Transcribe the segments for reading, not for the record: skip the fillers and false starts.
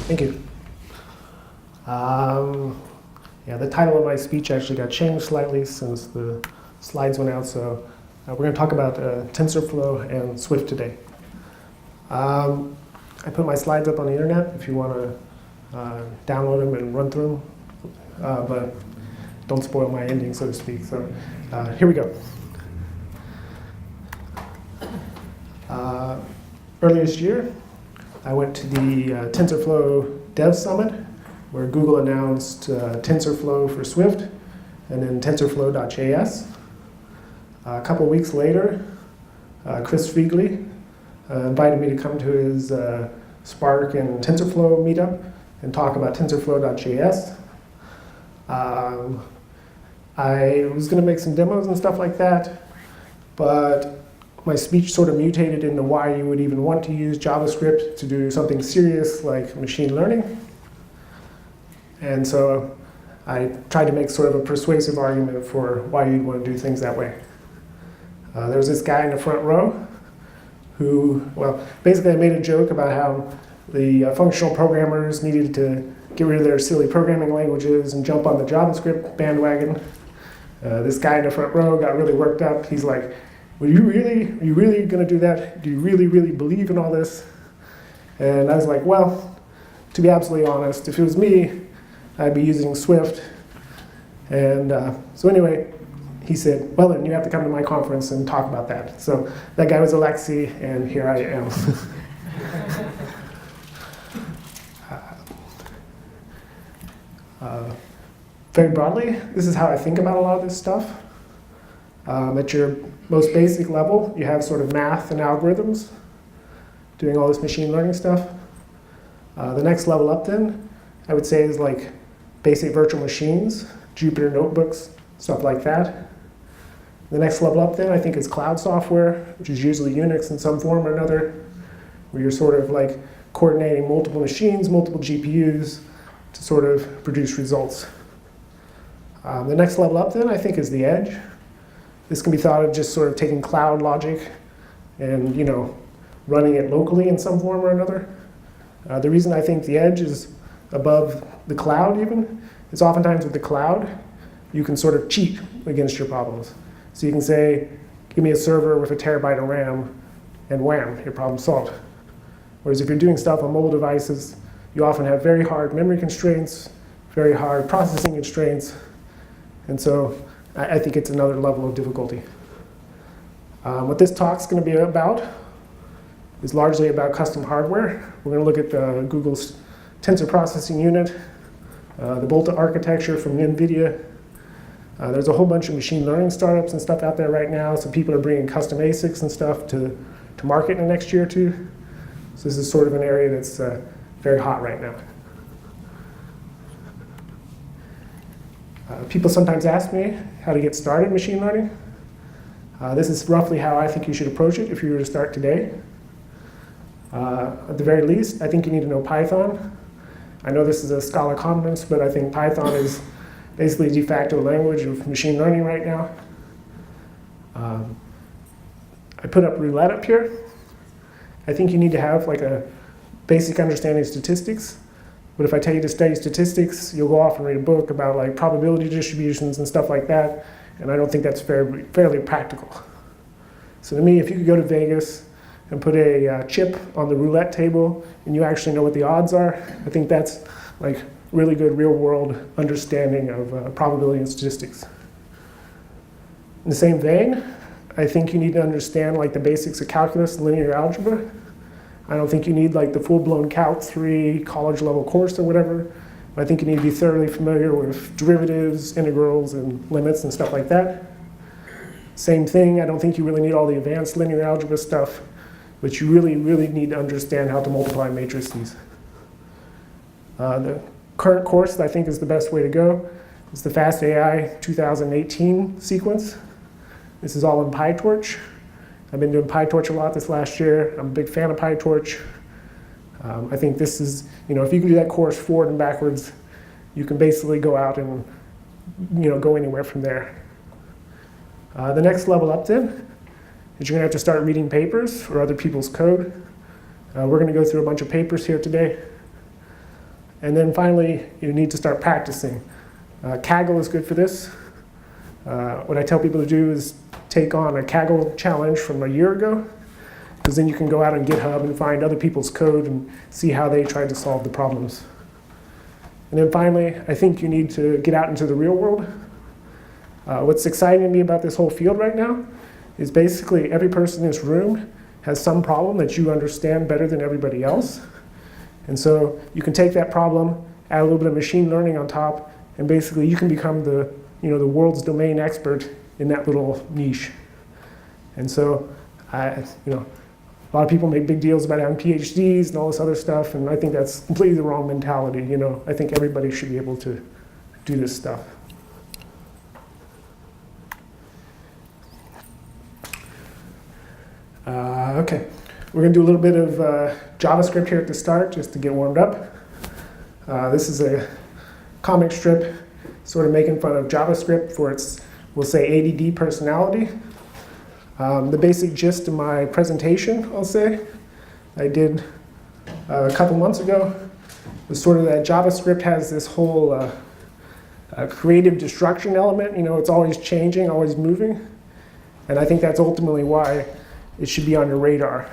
Thank you. Yeah, the title of my speech actually got changed slightly since the slides went out, so we're going to talk about TensorFlow and Swift today. I put my slides up on the internet if you want to download them and run through them, but don't spoil my ending, so to speak. So here we go. Earlier this year, I went to the TensorFlow Dev Summit, where Google announced TensorFlow for Swift, and then tensorflow.js. A couple weeks later, Chris Feigley invited me to come to his Spark and TensorFlow meetup and talk about tensorflow.js. I was going to make some demos and stuff like that, but my speech sort of mutated into why you would even want to use JavaScript to do something serious like machine learning. And so I tried to make sort of a persuasive argument for why you'd want to do things that way. There was this guy in the front row who, well, basically I made a joke about how the functional programmers needed to get rid of their silly programming languages and jump on the JavaScript bandwagon. This guy in the front row got really worked up. He's like, are you really going to do that? Do you really believe in all this? And I was like, well, to be absolutely honest, if it was me, I'd be using Swift. And so anyway, he said, well, then you have to come to my conference and talk about that. So that guy was Alexei, and here I am. Very broadly, this is how I think about a lot of this stuff. At your most basic level, you have sort of math and algorithms doing all this machine learning stuff. The next level up then, I would say, is like basic virtual machines, Jupyter notebooks, stuff like that. The next level up then, I think, is cloud software, which is usually Unix in some form or another, where you're sort of like coordinating multiple machines, multiple GPUs to sort of produce results. The next level up then, I think, is the edge. This can be thought of just sort of taking cloud logic and, running it locally in some form or another. The reason I think the edge is above the cloud even is oftentimes with the cloud, you can sort of cheat against your problems. So you can say, give me a server with a terabyte of RAM, and wham, your problem's solved. Whereas if you're doing stuff on mobile devices, you often have very hard memory constraints, very hard processing constraints, and so I think it's another level of difficulty. What this talk's going to be about is largely about custom hardware. We're going to look at Google's tensor processing unit, the Volta architecture from NVIDIA. There's a whole bunch of machine learning startups and stuff out there right now, so people are bringing custom ASICs and stuff to market in the next year or two. So this is sort of an area that's very hot right now. People sometimes ask me how to get started in machine learning. This is roughly how I think you should approach it if you were to start today. At the very least, I think you need to know Python. I know this is a Scala conference, but I think Python is basically de facto language of machine learning right now. I put up roulette up here. I think you need to have like a basic understanding of statistics. But if I tell you to study statistics, you'll go off and read a book about like probability distributions and stuff like that, and I don't think that's fairly practical. So to me, if you could go to Vegas and put a chip on the roulette table and you actually know what the odds are, I think that's like really good real-world understanding of probability and statistics. In the same vein, I think you need to understand like the basics of calculus and linear algebra. I don't think you need like the full-blown Calc 3 college-level course or whatever. I think you need to be thoroughly familiar with derivatives, integrals, and limits and stuff like that. Same thing, I don't think you really need all the advanced linear algebra stuff, but you really need to understand how to multiply matrices. The current course that I think is the best way to go is the Fast AI 2018 sequence. This is all in Pytorch. I've been doing Pytorch a lot this last year. I'm a big fan of Pytorch. I think this is, if you can do that course forward and backwards, you can basically go out and, go anywhere from there. The next level up then is you're going to have to start reading papers or other people's code. We're going to go through a bunch of papers here today. And then finally, you need to start practicing. Kaggle is good for this. What I tell people to do is take on a Kaggle challenge from a year ago, because then you can go out on GitHub and find other people's code and see how they tried to solve the problems. And then finally, I think you need to get out into the real world. What's exciting to me about this whole field right now is basically every person in this room has some problem that you understand better than everybody else. And so you can take that problem, add a little bit of machine learning on top, and basically you can become the world's domain expert in that little niche. And so a lot of people make big deals about having PhDs and all this other stuff, and I think that's completely the wrong mentality. I think everybody should be able to do this stuff. Okay, we're going to do a little bit of JavaScript here at the start, just to get warmed up. This is a comic strip sort of making fun of JavaScript for its, we'll say, ADD personality. The basic gist of my presentation, I'll say, I did a couple months ago, was sort of that JavaScript has this whole creative destruction element. It's always changing, always moving. And I think that's ultimately why it should be on your radar.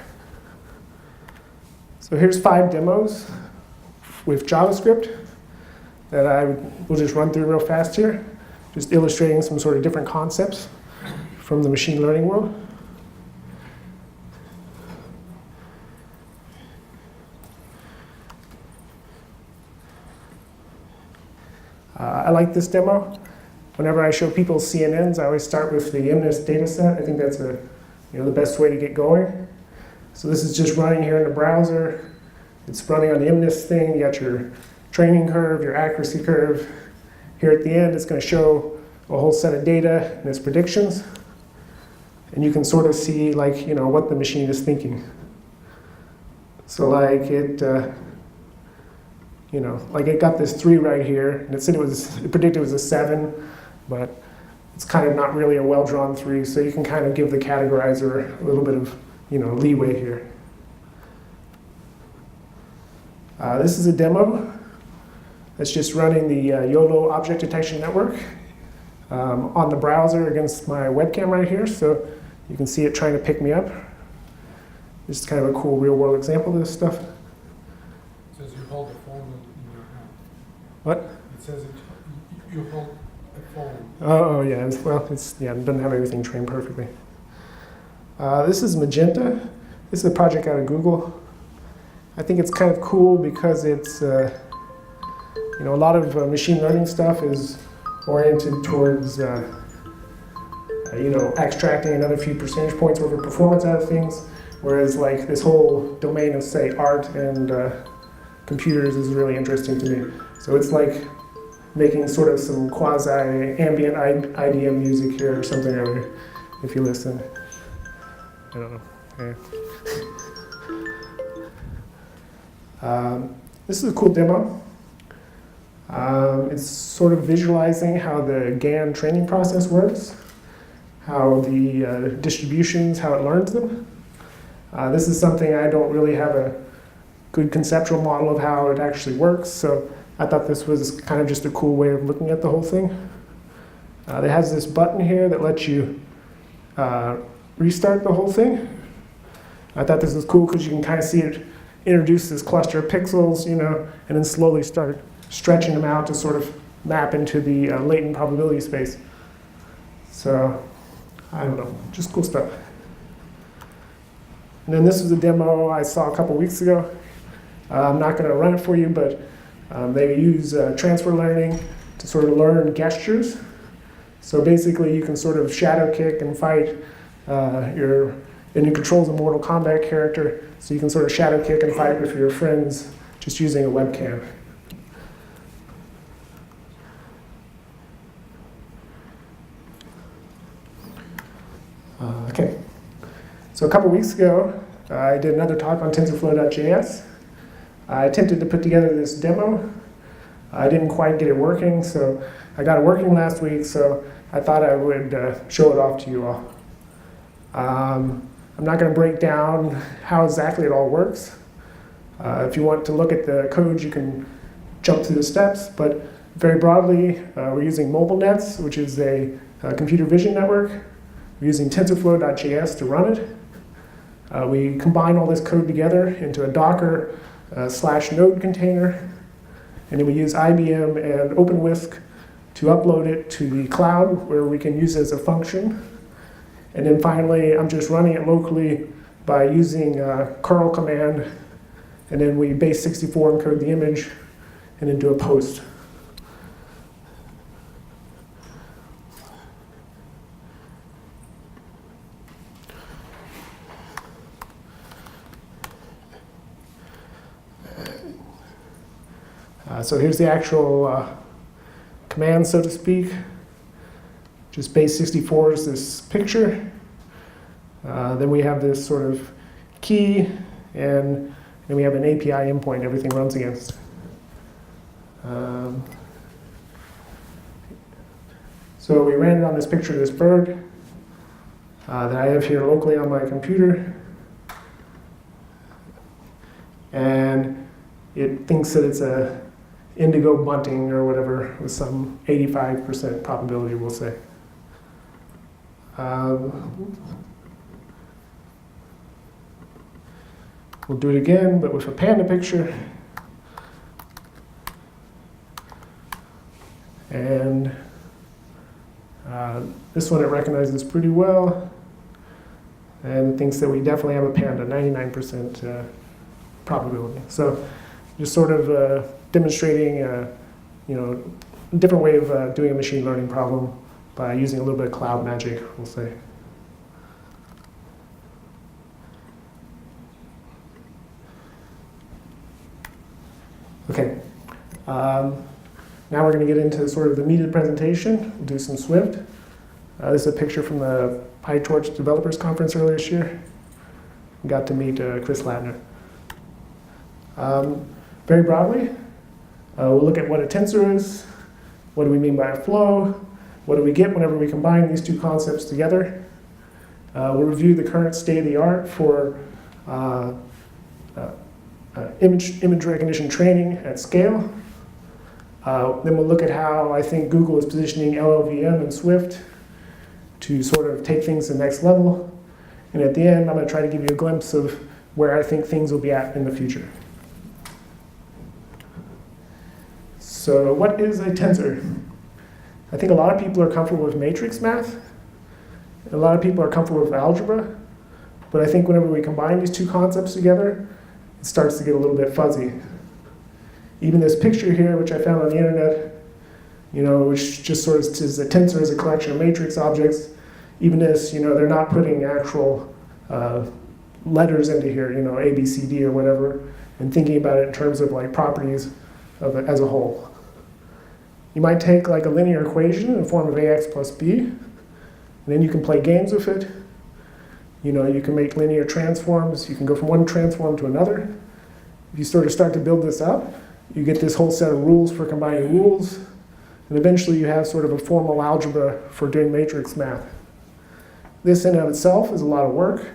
So here's 5 demos with JavaScript that I will just run through real fast here, just illustrating some sort of different concepts from the machine learning world. I like this demo. Whenever I show people CNNs, I always start with the MNIST data set. I think that's the best way to get going. So this is just running here in the browser. It's running on the MNIST thing. You got your training curve, your accuracy curve. Here at the end, it's going to show a whole set of data and its predictions. And you can sort of see what the machine is thinking. So it got this 3 right here, and it said it predicted it was a 7, but it's kind of not really a well-drawn 3, so you can kind of give the categorizer a little bit of leeway here. This is a demo that's just running the YOLO object detection network on the browser against my webcam right here, so you can see it trying to pick me up. This is kind of a cool real-world example of this stuff. It says you hold the phone in your hand. What? It says you hold a phone. Oh yeah, it doesn't have everything trained perfectly. This is Magenta. This is a project out of Google. I think it's kind of cool because it's, a lot of machine learning stuff is oriented towards, extracting another few percentage points worth of performance out of things, whereas this whole domain of, say, art and computers is really interesting to me. So it's like making sort of some quasi-ambient IDM music here or something or other, if you listen. I don't know. Yeah. This is a cool demo. It's sort of visualizing how the GAN training process works, how the distributions, how it learns them. This is something I don't really have a good conceptual model of how it actually works, so I thought this was kind of just a cool way of looking at the whole thing. It has this button here that lets you restart the whole thing. I thought this was cool because you can kind of see it introduce this cluster of pixels, and then slowly start stretching them out to sort of map into the latent probability space. So, I don't know, just cool stuff. And then this was a demo I saw a couple weeks ago. I'm not going to run it for you, but they use transfer learning to sort of learn gestures. So basically, you can sort of shadow kick and fight and it controls a Mortal Kombat character, so you can sort of shadow kick and fight with your friends just using a webcam. Okay, so a couple weeks ago, I did another talk on tensorflow.js. I attempted to put together this demo. I didn't quite get it working, so I got it working last week, so I thought I would show it off to you all. I'm not going to break down how exactly it all works. If you want to look at the code, you can jump through the steps, but very broadly, we're using mobile nets, which is a computer vision network. We're using tensorflow.js to run it. We combine all this code together into a Docker /node container, and then we use IBM and OpenWhisk to upload it to the cloud, where we can use it as a function. And then finally, I'm just running it locally by using curl command, and then we base64 encode the image, and then do a post. So here's the actual command, so to speak. Just base64 is this picture. Then we have this sort of key, and then we have an API endpoint everything runs against. So we ran it on this picture of this bird that I have here locally on my computer. And it thinks that it's a indigo bunting or whatever with some 85% probability, we'll say. We'll do it again, but with a panda picture. And this one it recognizes pretty well. And it thinks that we definitely have a panda, 99% probability. So just sort of demonstrating a different way of doing a machine learning problem by using a little bit of cloud magic, we'll say. Okay. Now we're going to get into sort of the meat of the presentation. We'll do some Swift. This is a picture from the Pytorch Developers Conference earlier this year. Got to meet Chris Ladner. Very broadly, we'll look at what a tensor is, what do we mean by a flow, what do we get whenever we combine these two concepts together. We'll review the current state of the art for image recognition training at scale. Then we'll look at how I think Google is positioning LLVM and Swift to sort of take things to the next level. And at the end, I'm going to try to give you a glimpse of where I think things will be at in the future. So what is a tensor? I think a lot of people are comfortable with matrix math. A lot of people are comfortable with algebra. But I think whenever we combine these two concepts together, it starts to get a little bit fuzzy. Even this picture here, which I found on the internet, which just sort of says a tensor is a collection of matrix objects. Even this, they're not putting actual letters into here, A, B, C, D, or whatever, and thinking about it in terms of like properties of it as a whole. You might take like a linear equation in the form of ax plus b, and then you can play games with it. You can make linear transforms. You can go from one transform to another. If you sort of start to build this up, you get this whole set of rules for combining rules, and eventually you have sort of a formal algebra for doing matrix math. This in and of itself is a lot of work,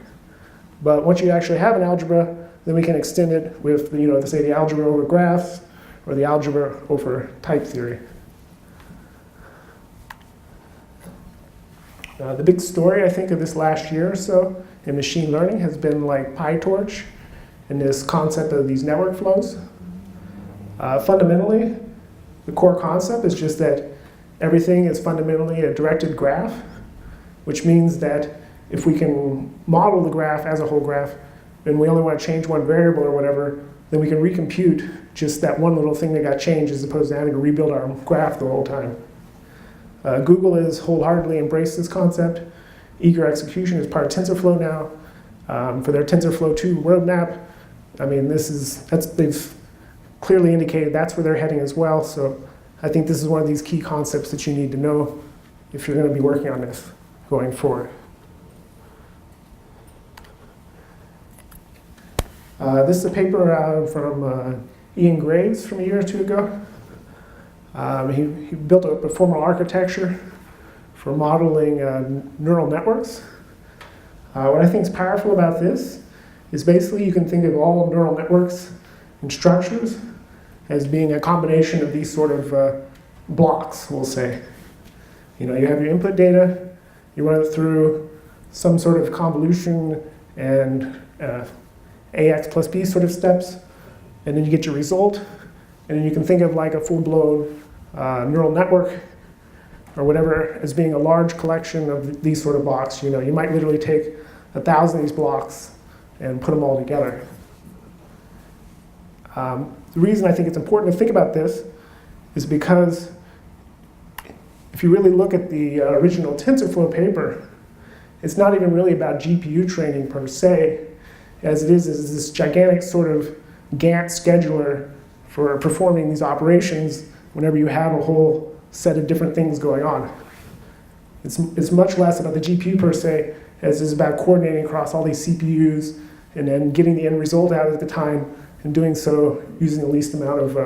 but once you actually have an algebra, then we can extend it with, say the algebra over graphs or the algebra over type theory. The big story, I think, of this last year or so in machine learning has been like Pytorch and this concept of these network flows. Fundamentally, the core concept is just that everything is fundamentally a directed graph, which means that if we can model the graph as a whole graph, and we only want to change one variable or whatever, then we can recompute just that one little thing that got changed as opposed to having to rebuild our graph the whole time. Google has wholeheartedly embraced this concept. Eager execution is part of TensorFlow now. For their TensorFlow 2 roadmap, I mean, they've clearly indicated that's where they're heading as well. So I think this is one of these key concepts that you need to know if you're going to be working on this going forward. This is a paper from Ian Graves from a year or two ago. He built a formal architecture for modeling neural networks. What I think is powerful about this is basically you can think of all neural networks in structures, as being a combination of these sort of blocks, we'll say. You have your input data, you run it through some sort of convolution and AX plus B sort of steps, and then you get your result, and then you can think of like a full-blown neural network or whatever as being a large collection of these sort of blocks. You might literally take 1,000 of these blocks and put them all together. The reason I think it's important to think about this is because if you really look at the original TensorFlow paper, it's not even really about GPU training per se, as it is this gigantic sort of Gantt scheduler for performing these operations whenever you have a whole set of different things going on. It's much less about the GPU per se, as it is about coordinating across all these CPUs and then getting the end result out at the time, and doing so using the least amount of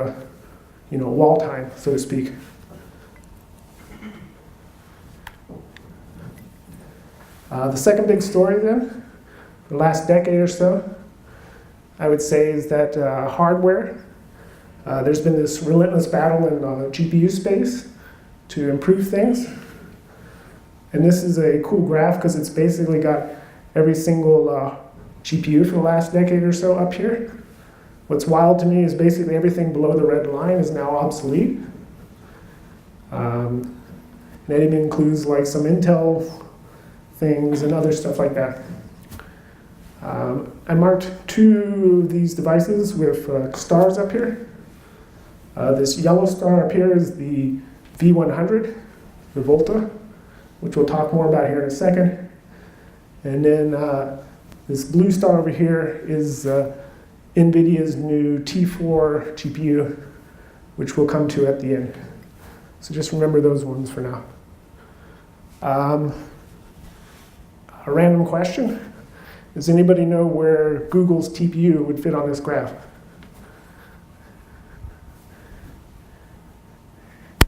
wall time, so to speak. The second big story then, the last decade or so, I would say is that hardware, there's been this relentless battle in GPU space to improve things. And this is a cool graph because it's basically got every single GPU for the last decade or so up here. What's wild to me is basically everything below the red line is now obsolete. And that even includes like some Intel things and other stuff like that. I marked two of these devices with stars up here. This yellow star up here is the V100, the Volta, which we'll talk more about here in a second. And then this blue star over here is NVIDIA's new T4 GPU, which we'll come to at the end. So just remember those ones for now. A random question. Does anybody know where Google's TPU would fit on this graph?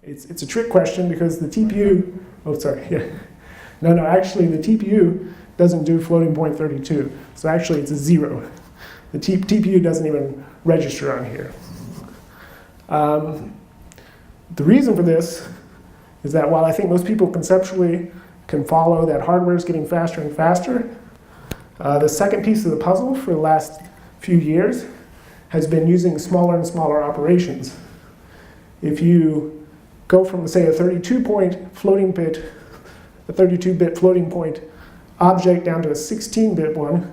It's a trick question because the TPU, actually the TPU doesn't do floating point 32. So actually it's a 0. The TPU doesn't even register on here. The reason for this is that while I think most people conceptually can follow that hardware is getting faster and faster, the second piece of the puzzle for the last few years has been using smaller and smaller operations. If you go from, say, a 32-bit floating point object down to a 16-bit one,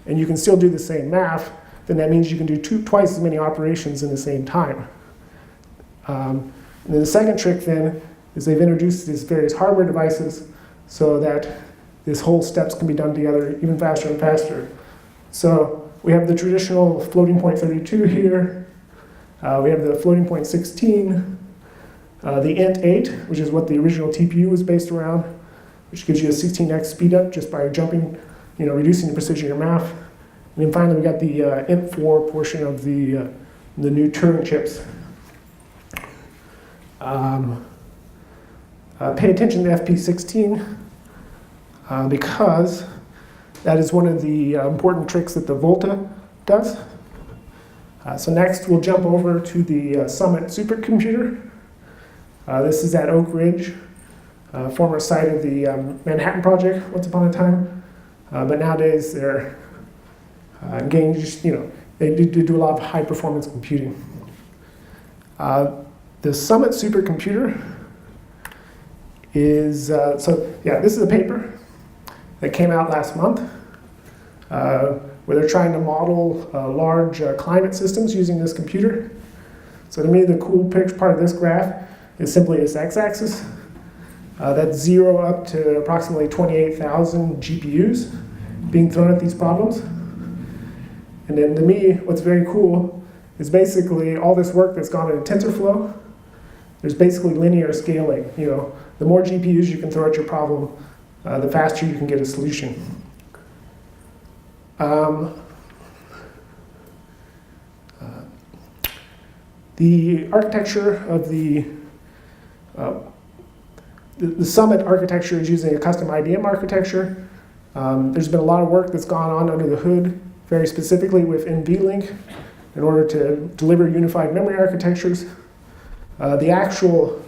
and you can still do the same math, then that means you can do twice as many operations in the same time. And then the second trick then is they've introduced these various hardware devices so that this whole steps can be done together even faster and faster. So we have the traditional floating point 32 here. We have the floating point 16. The int8, which is what the original TPU was based around, which gives you a 16x speed up just by jumping, reducing the precision of your math. And then finally, we got the int4 portion of the new Turing chips. Pay attention to FP16 because that is one of the important tricks that the Volta does. So next, we'll jump over to the Summit supercomputer. This is at Oak Ridge, former site of the Manhattan Project once upon a time. But nowadays they're engaged, they do a lot of high performance computing. The Summit supercomputer is, this is a paper that came out last month where they're trying to model large climate systems using this computer. So to me, the cool part of this graph is simply this x-axis. That's 0 up to approximately 28,000 GPUs being thrown at these problems. And then to me, what's very cool is basically all this work that's gone into TensorFlow. There's basically linear scaling. The more GPUs you can throw at your problem, the faster you can get a solution. The architecture of the Summit architecture is using a custom IBM architecture. There's been a lot of work that's gone on under the hood, very specifically with NVLink, in order to deliver unified memory architectures. The actual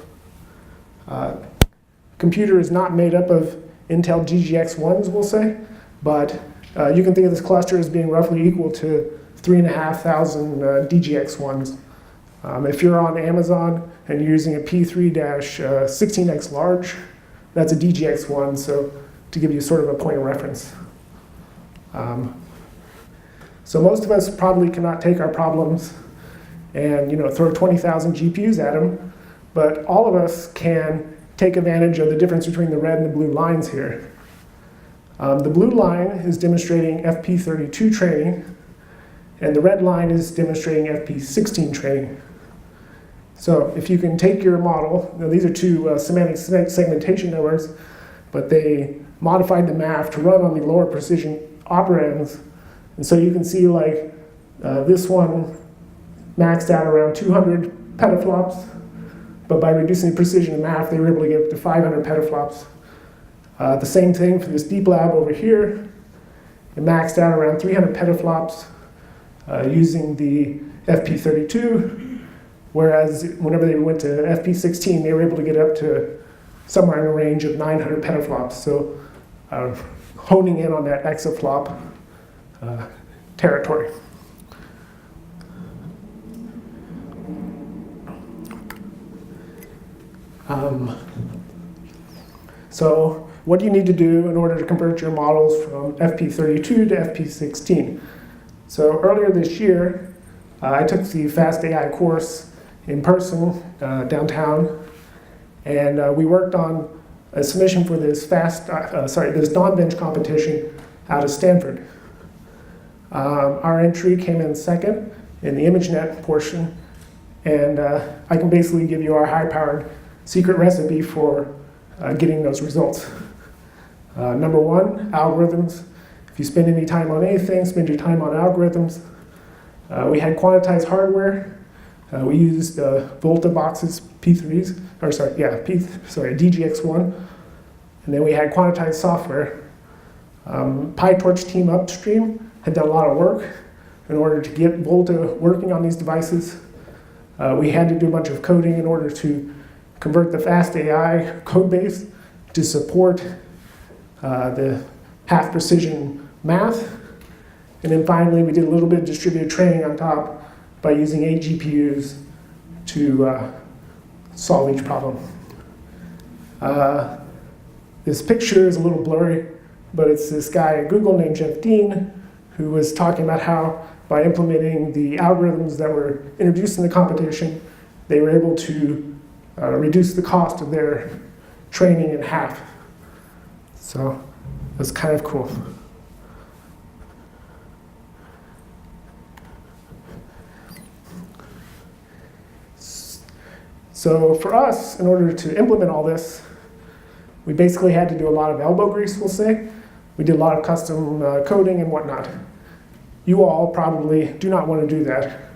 computer is not made up of Intel GGX1s, we'll say, but you can think of this cluster as being roughly equal to 3,500 DGX1s. If you're on Amazon and you're using a P3-16X large, that's a DGX1, so to give you sort of a point of reference. So most of us probably cannot take our problems and throw 20,000 GPUs at them, but all of us can take advantage of the difference between the red and the blue lines here. The blue line is demonstrating FP32 training, and the red line is demonstrating FP16 training. So if you can take your model, these are two semantic segmentation networks, but they modified the math to run on the lower precision operands. And so you can see this one maxed out around 200 petaflops, but by reducing the precision of math, they were able to get up to 500 petaflops. The same thing for this deep lab over here. It maxed out around 300 petaflops using the FP32, whereas whenever they went to FP16, they were able to get up to somewhere in a range of 900 petaflops. So honing in on that exaflop territory. So what do you need to do in order to convert your models from FP32 to FP16? So earlier this year, I took the Fast AI course in person downtown, and we worked on a submission for this this non-bench competition out of Stanford. Our entry came in second in the ImageNet portion, and I can basically give you our high-powered secret recipe for getting those results. Number one, algorithms. If you spend any time on anything, spend your time on algorithms. We had quantized hardware. We used Volta boxes, P3s, DGX1. And then we had quantized software. Pytorch team upstream had done a lot of work in order to get Volta working on these devices. We had to do a bunch of coding in order to convert the Fast AI code base to support the half precision math. And then finally, we did a little bit of distributed training on top by using 8 GPUs to solve each problem. This picture is a little blurry, but it's this guy at Google named Jeff Dean who was talking about how by implementing the algorithms that were introduced in the competition, they were able to reduce the cost of their training in half. So that's kind of cool. So for us, in order to implement all this, we basically had to do a lot of elbow grease, we'll say. We did a lot of custom coding and whatnot. You all probably do not want to do that.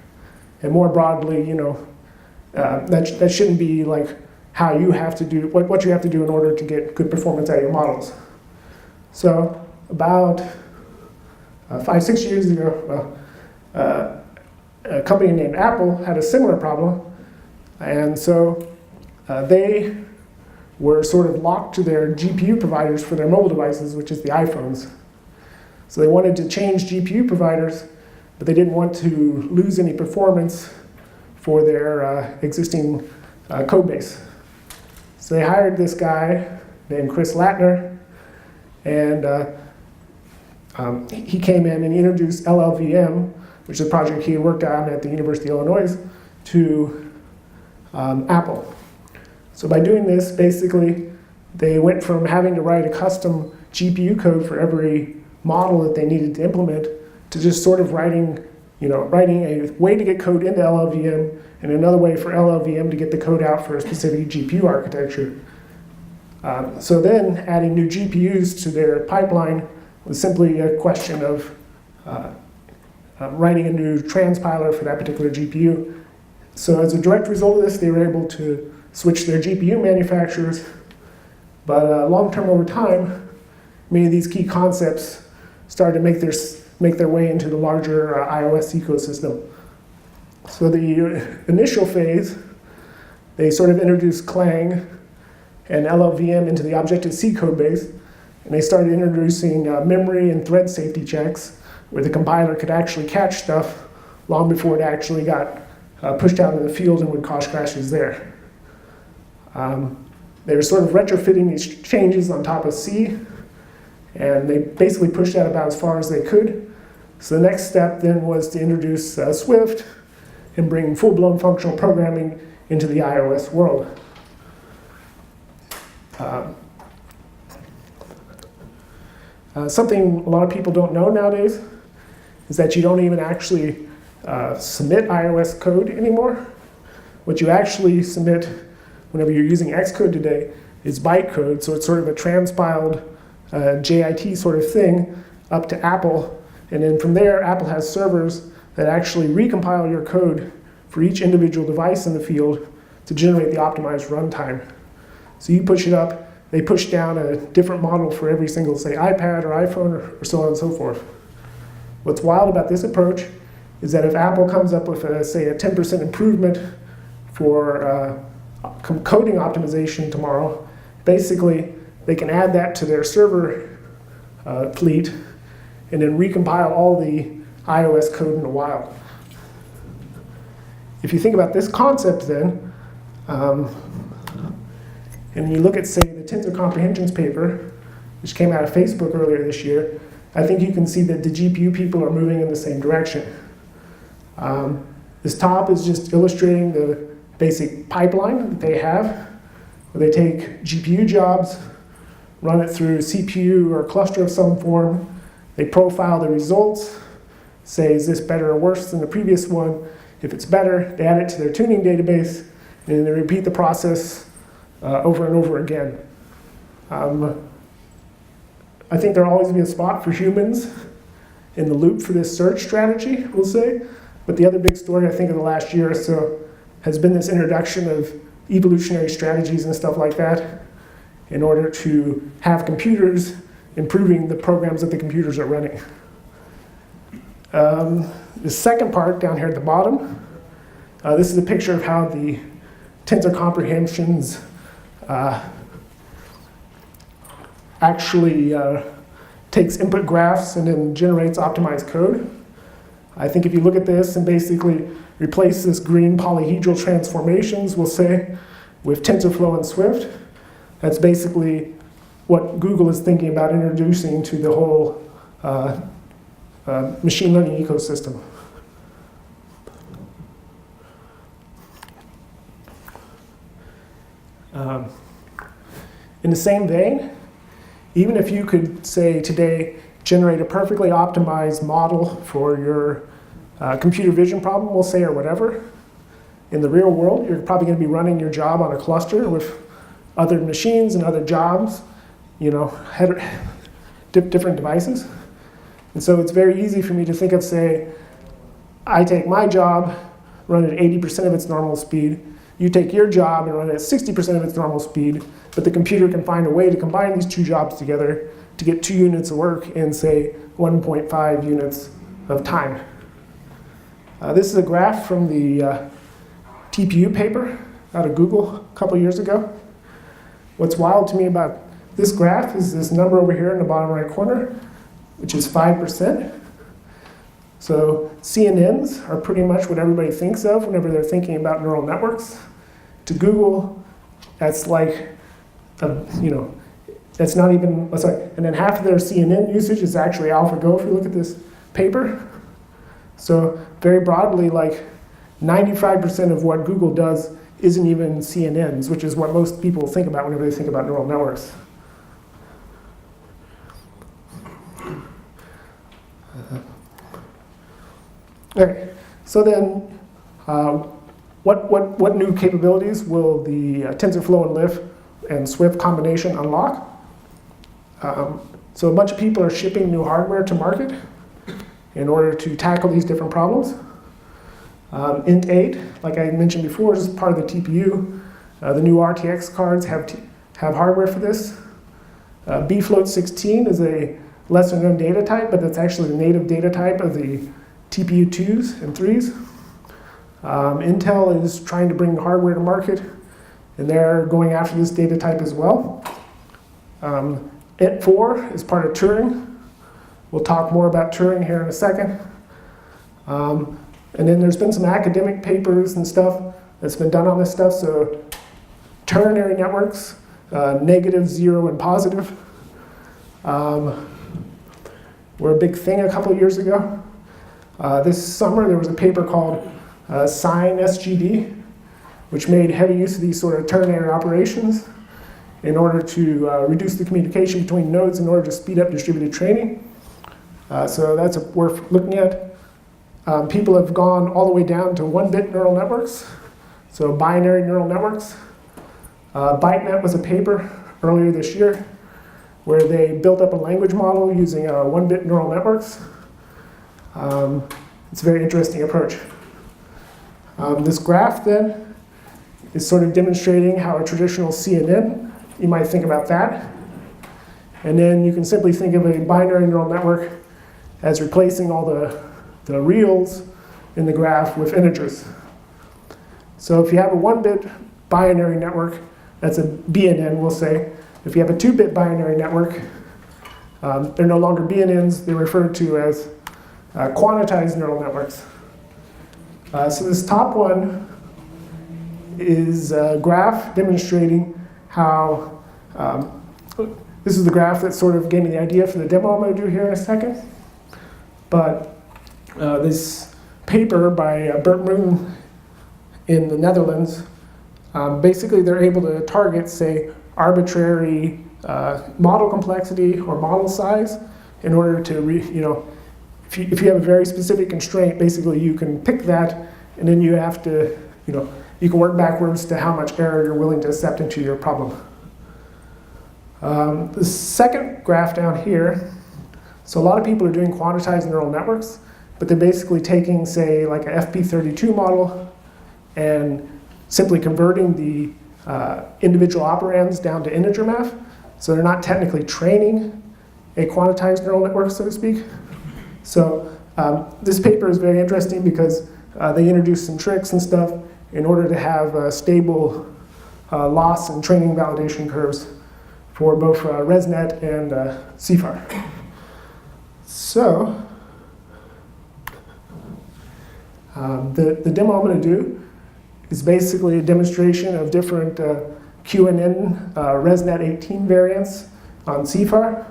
And more broadly, that shouldn't be like how you have to do, what you have to do in order to get good performance out of your models. So about 5-6 years ago, a company named Apple had a similar problem. And so they were sort of locked to their GPU providers for their mobile devices, which is the iPhones. So they wanted to change GPU providers, but they didn't want to lose any performance for their existing code base. So they hired this guy named Chris Latner, and he came in and he introduced LLVM, which is a project he had worked on at the University of Illinois, to Apple. So by doing this, basically, they went from having to write a custom GPU code for every model that they needed to implement to just sort of writing a way to get code into LLVM and another way for LLVM to get the code out for a specific GPU architecture. So then adding new GPUs to their pipeline was simply a question of writing a new transpiler for that particular GPU. So as a direct result of this, they were able to switch their GPU manufacturers. But long-term over time, many of these key concepts started to make their way into the larger iOS ecosystem. So the initial phase, they sort of introduced Clang and LLVM into the Objective-C code base, and they started introducing memory and thread safety checks where the compiler could actually catch stuff long before it actually got pushed out in the field and would cause crashes there. They were sort of retrofitting these changes on top of C, and they basically pushed that about as far as they could. So the next step then was to introduce Swift and bring full-blown functional programming into the iOS world. Something a lot of people don't know nowadays is that you don't even actually submit iOS code anymore. What you actually submit whenever you're using Xcode today is bytecode, so it's sort of a transpiled JIT sort of thing up to Apple, and then from there Apple has servers that actually recompile your code for each individual device in the field to generate the optimized runtime. So you push it up, they push down a different model for every single, say, iPad or iPhone or so on and so forth. What's wild about this approach is that if Apple comes up with, say, a 10% improvement for coding optimization tomorrow, basically they can add that to their server fleet and then recompile all the iOS code in the wild. If you think about this concept then, and you look at, say, the tensor comprehensions paper, which came out of Facebook earlier this year, I think you can see that the GPU people are moving in the same direction. This top is just illustrating the basic pipeline that they have, where they take GPU jobs, run it through CPU or a cluster of some form, they profile the results, say, is this better or worse than the previous one? If it's better, they add it to their tuning database, and then they repeat the process over and over again. I think there'll always be a spot for humans in the loop for this search strategy, we'll say. But the other big story, I think, of the last year or so has been this introduction of evolutionary strategies and stuff like that in order to have computers improving the programs that the computers are running. The second part down here at the bottom, this is a picture of how the tensor comprehensions actually takes input graphs and then generates optimized code. I think if you look at this and basically replace this green polyhedral transformations, we'll say, with TensorFlow and Swift, that's basically what Google is thinking about introducing to the whole machine learning ecosystem. In the same vein, even if you could, say, today, generate a perfectly optimized model for your computer vision problem, we'll say, or whatever, in the real world, you're probably going to be running your job on a cluster with other machines and other jobs, you know, different devices. And so it's very easy for me to think of, say, I take my job, run at 80% of its normal speed, you take your job and run it at 60% of its normal speed, but the computer can find a way to combine these two jobs together to get 2 units of work in, say, 1.5 units of time. This is a graph from the TPU paper out of Google a couple years ago. What's wild to me about this graph is this number over here in the bottom right corner, which is 5%. So CNNs are pretty much what everybody thinks of whenever they're thinking about neural networks. To Google, that's like, that's not even, sorry, and then half of their CNN usage is actually AlphaGo if you look at this paper. So very broadly, like 95% of what Google does isn't even CNNs, which is what most people think about whenever they think about neural networks. Okay, so then what new capabilities will the TensorFlow and LIF and Swift combination unlock? So a bunch of people are shipping new hardware to market in order to tackle these different problems. Int8, like I mentioned before, is part of the TPU. The new RTX cards have hardware for this. bfloat16 is a lesser known data type, but that's actually the native data type of the TPU 2s and 3s. Intel is trying to bring hardware to market, and they're going after this data type as well. IT4 is part of Turing. We'll talk more about Turing here in a second. And then there's been some academic papers and stuff that's been done on this stuff. So ternary networks, negative, zero, and positive, were a big thing a couple of years ago. This summer there was a paper called Sign SGD, which made heavy use of these sort of ternary operations in order to reduce the communication between nodes in order to speed up distributed training. So that's worth looking at. People have gone all the way down to 1-bit neural networks, so binary neural networks. ByteNet was a paper earlier this year where they built up a language model using 1-bit neural networks. It's a very interesting approach. This graph then is sort of demonstrating how a traditional CNN, you might think about that. And then you can simply think of a binary neural network as replacing all the reals in the graph with integers. So if you have a 1-bit binary network, that's a BNN, we'll say. If you have a 2-bit binary network, they're no longer BNNs, they're referred to as quantized neural networks. So this top one is a graph demonstrating how, this is the graph that sort of gave me the idea for the demo I'm going to do here in a second. But this paper by Bert Moon in the Netherlands, basically they're able to target, say, arbitrary model complexity or model size in order to, if you have a very specific constraint, basically you can pick that, and then you have to, you can work backwards to how much error you're willing to accept into your problem. The second graph down here, so a lot of people are doing quantized neural networks, but they're basically taking, say, like a FP32 model and simply converting the individual operands down to integer math. So they're not technically training a quantized neural network, so to speak. So this paper is very interesting because they introduced some tricks and stuff in order to have stable loss and training validation curves for both ResNet and cifar. So the demo I'm going to do is basically a demonstration of different QNN ResNet 18 variants on cifar.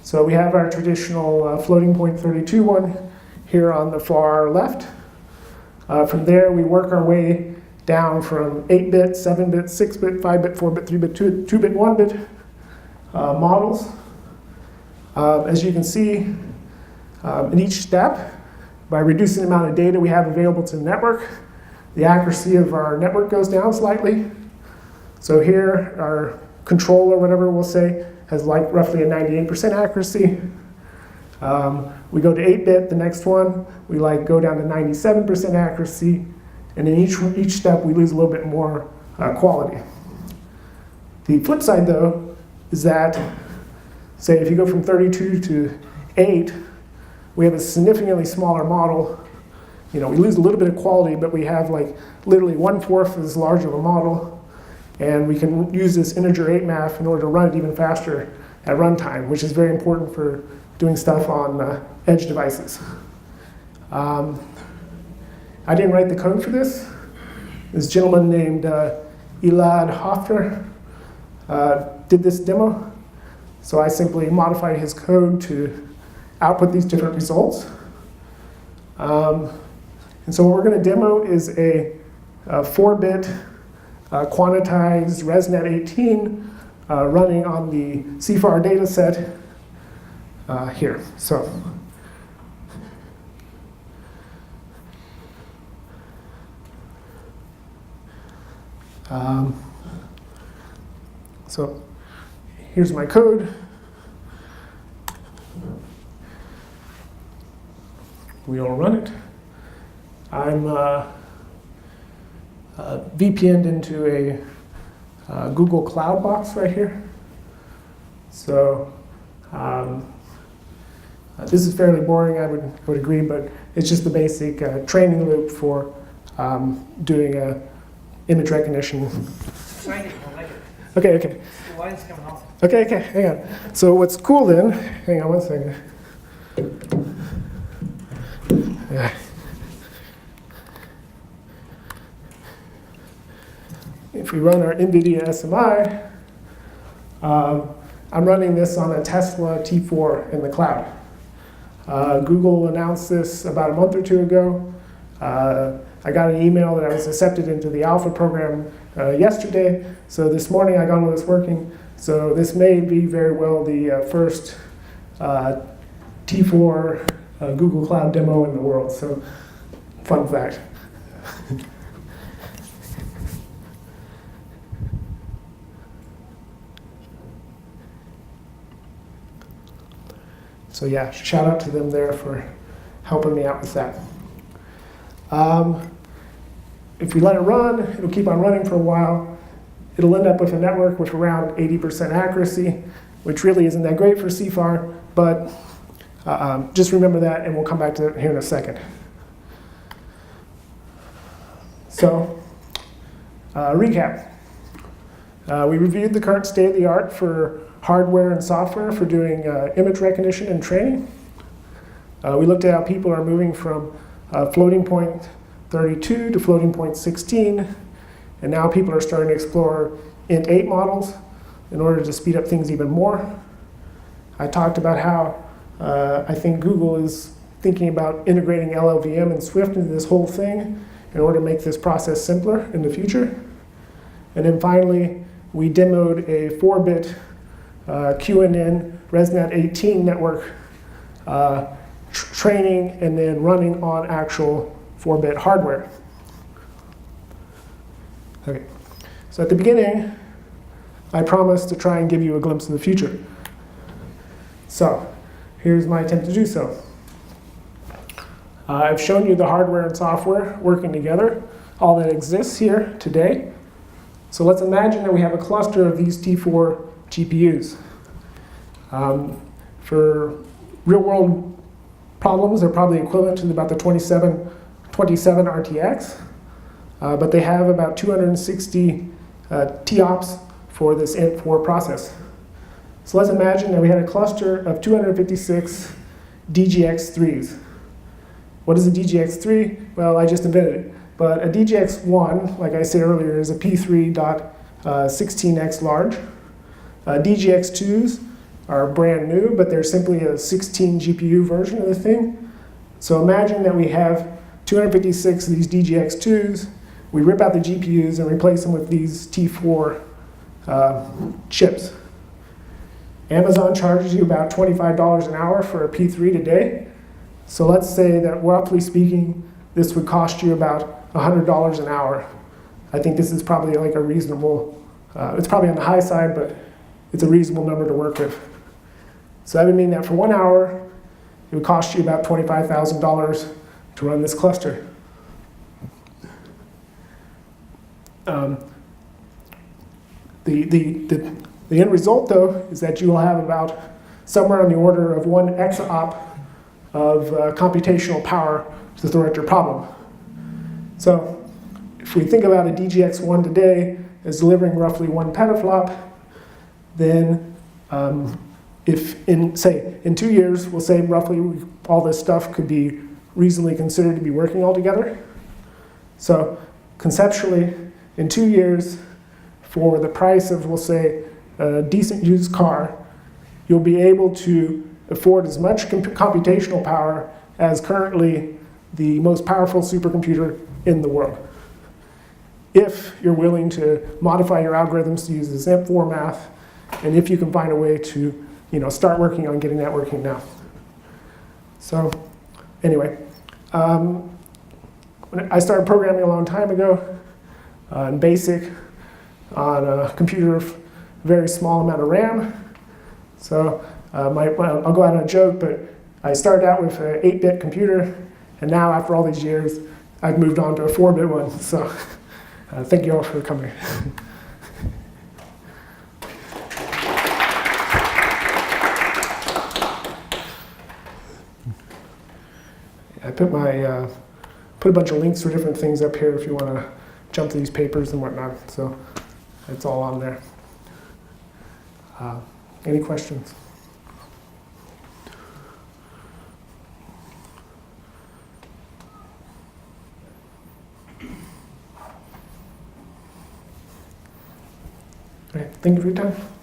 So we have our traditional floating point 32 one here on the far left. From there, we work our way down from 8-bit, 7-bit, 6-bit, 5-bit, 4-bit, 3-bit, 2-bit, 1-bit models. As you can see, in each step, by reducing the amount of data we have available to the network, the accuracy of our network goes down slightly. So here, our control or whatever we'll say has like roughly a 98% accuracy. We go to 8-bit, the next one, we go down to 97% accuracy, and in each step we lose a little bit more quality. The flip side though is that, say if you go from 32 to 8, we have a significantly smaller model. We lose a little bit of quality, but we have literally 1/4 as large of a model. And we can use this integer 8 math in order to run it even faster at runtime, which is very important for doing stuff on edge devices. I didn't write the code for this. This gentleman named Elad Hofner did this demo. So I simply modified his code to output these different results. And so what we're going to demo is a 4-bit quantized ResNet 18 running on the cifar data set here. So here's my code. We'll run it. I'm VPN'd into a Google Cloud box right here. So this is fairly boring, I would agree, but it's just the basic training loop for doing image recognition. Trying it, I like it. Okay, okay. The line's coming off. Okay, okay, hang on. So what's cool then, hang on one second. Yeah. If we run our NVIDIA SMI, I'm running this on a Tesla T4 in the cloud. Google announced this about a month or two ago. I got an email that I was accepted into the alpha program yesterday, so this morning I got all this working. So this may be very well the first T4 Google Cloud demo in the world, so fun fact. So yeah, shout out to them there for helping me out with that. If we let it run, it'll keep on running for a while. It'll end up with a network with around 80% accuracy, which really isn't that great for cifar, but just remember that, and we'll come back to it here in a second. So, recap. We reviewed the current state of the art for hardware and software for doing image recognition and training. We looked at how people are moving from floating point 32 to floating point 16, and now people are starting to explore int8 models in order to speed up things even more. I talked about how I think Google is thinking about integrating LLVM and Swift into this whole thing in order to make this process simpler in the future. And then finally, we demoed a 4-bit QNN ResNet 18 network training and then running on actual 4-bit hardware. Okay, so at the beginning, I promised to try and give you a glimpse of the future. So here's my attempt to do so. I've shown you the hardware and software working together, all that exists here today. So let's imagine that we have a cluster of these T4 GPUs. For real-world problems, they're probably equivalent to about the 27 RTX, but they have about 260 TOPS for this int4 process. So let's imagine that we had a cluster of 256 DGX3s. What is a DGX3? Well, I just invented it. But a DGX1, like I said earlier, is a P3.16x large. DGX2s are brand new, but they're simply a 16 GPU version of the thing. So imagine that we have 256 of these DGX2s. We rip out the GPUs and replace them with these T4 chips. Amazon charges you about $25 an hour for a P3 today. So let's say that, roughly speaking, this would cost you about $100 an hour. I think this is probably like a reasonable, it's probably on the high side, but it's a reasonable number to work with. So that would mean that for 1 hour, it would cost you about $25,000 to run this cluster. The end result, though, is that you will have about somewhere on the order of 1 exaop of computational power to throw at your problem. So if we think about a DGX1 today as delivering roughly 1 petaflop, then if in 2 years, we'll say roughly all this stuff could be reasonably considered to be working all together. So conceptually, in 2 years, for the price of, we'll say, a decent used car, you'll be able to afford as much computational power as currently the most powerful supercomputer in the world, if you're willing to modify your algorithms to use this int4 math, and if you can find a way to start working on getting that working now. So anyway, when I started programming a long time ago in BASIC on a computer of a very small amount of RAM. So I'll go out on a joke, but I started out with an 8-bit computer, and now after all these years, I've moved on to a 4-bit one. So thank you all for coming. I put put a bunch of links for different things up here if you want to jump to these papers and whatnot. So it's all on there. Any questions? Okay, thank you for your time.